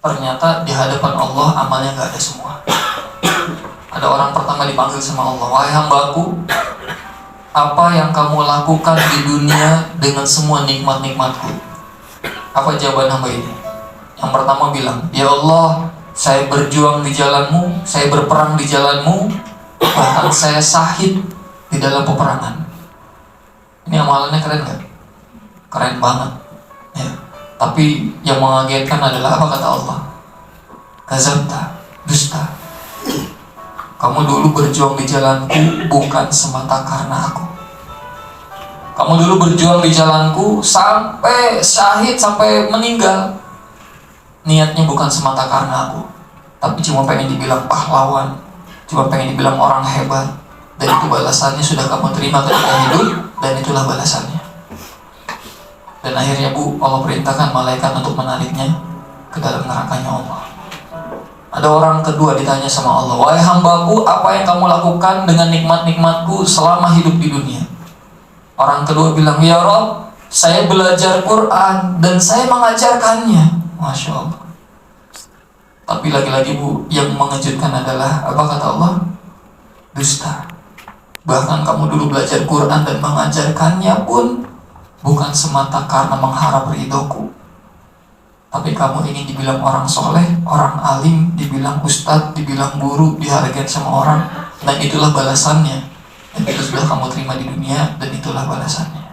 ternyata di hadapan Allah amalnya nggak ada semua. Ada orang pertama dipanggil sama Allah, wahai hambaku, apa yang kamu lakukan di dunia dengan semua nikmat-nikmatku? Apa jawaban hamba ini? Yang pertama bilang, ya Allah, saya berjuang di jalanmu, saya berperang di jalanmu, bahkan saya syahid di dalam peperangan. Ini amalannya keren gak? Keren banget ya. Tapi yang mengagetkan adalah apa kata Allah? Kazabta, dusta. Kamu dulu berjuang di jalanku bukan semata karena aku. Kamu dulu berjuang di jalanku sampai syahid, sampai meninggal. Niatnya bukan semata karena aku, tapi cuma pengen dibilang pahlawan, cuma pengen dibilang orang hebat. Dan itu balasannya sudah kamu terima ketika hidup, dan itulah balasannya. Dan akhirnya Allah perintahkan malaikat untuk menariknya ke dalam nerakanya Allah. Ada orang kedua ditanya sama Allah, wahai hambaku, apa yang kamu lakukan dengan nikmat-nikmatku selama hidup di dunia? Orang kedua bilang, ya Rabb, saya belajar Quran dan saya mengajarkannya. Masya Allah. Tapi lagi-lagi yang mengejutkan adalah apa kata Allah? Dusta. Bahkan kamu dulu belajar Quran dan mengajarkannya pun bukan semata karena mengharap ridhoku, tapi kamu ingin dibilang orang soleh, orang alim, dibilang ustadz, dibilang guru, dihargai sama orang. Dan itulah balasannya. Dan itu sudah kamu terima di dunia, dan itulah balasannya.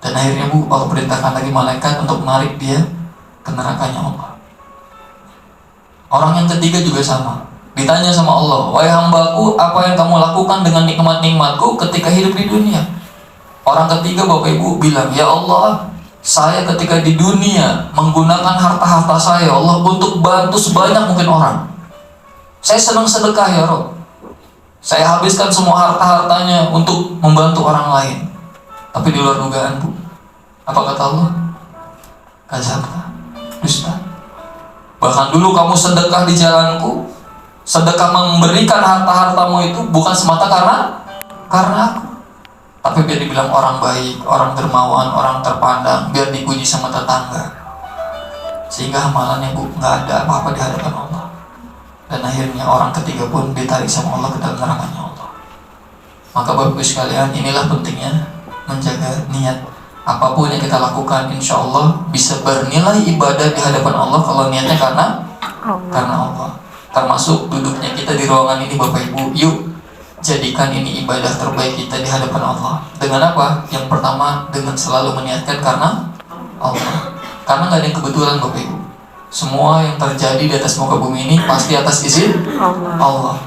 Dan akhirnya Allah perintahkan lagi malaikat untuk menarik dia ke nerakanya Allah. Orang yang ketiga juga sama. Ditanya sama Allah, wahai hambaku, apa yang kamu lakukan dengan nikmat-nikmatku ketika hidup di dunia? Orang ketiga Bapak Ibu bilang, ya Allah, saya ketika di dunia menggunakan harta-harta saya Allah untuk bantu sebanyak mungkin orang. Saya senang sedekah ya Rob. Saya habiskan semua harta-hartanya untuk membantu orang lain. Tapi di luar dugaan apa kata Allah? Kazabta, dusta. Bahkan dulu kamu sedekah di jalanku, sedekah memberikan harta-hartamu itu bukan semata karena aku, tapi biar dibilang orang baik, orang dermawan, orang terpandang, biar dipuji sama tetangga. Sehingga amalannya nggak ada apa-apa di hadapan Allah. Dan akhirnya orang ketiga pun ditarik sama Allah ke dalam nerakanya Allah. Maka Bapak Ibu sekalian, inilah pentingnya menjaga niat. Apapun yang kita lakukan, insya Allah bisa bernilai ibadah di hadapan Allah kalau niatnya karena Allah. Termasuk duduknya kita di ruangan ini Bapak Ibu. Yuk, jadikan ini ibadah terbaik kita di hadapan Allah. Dengan apa? Yang pertama, dengan selalu meniatkan karena Allah. Karena gak ada yang kebetulan Bapak Ibu. Semua yang terjadi di atas muka bumi ini pasti atas izin Allah.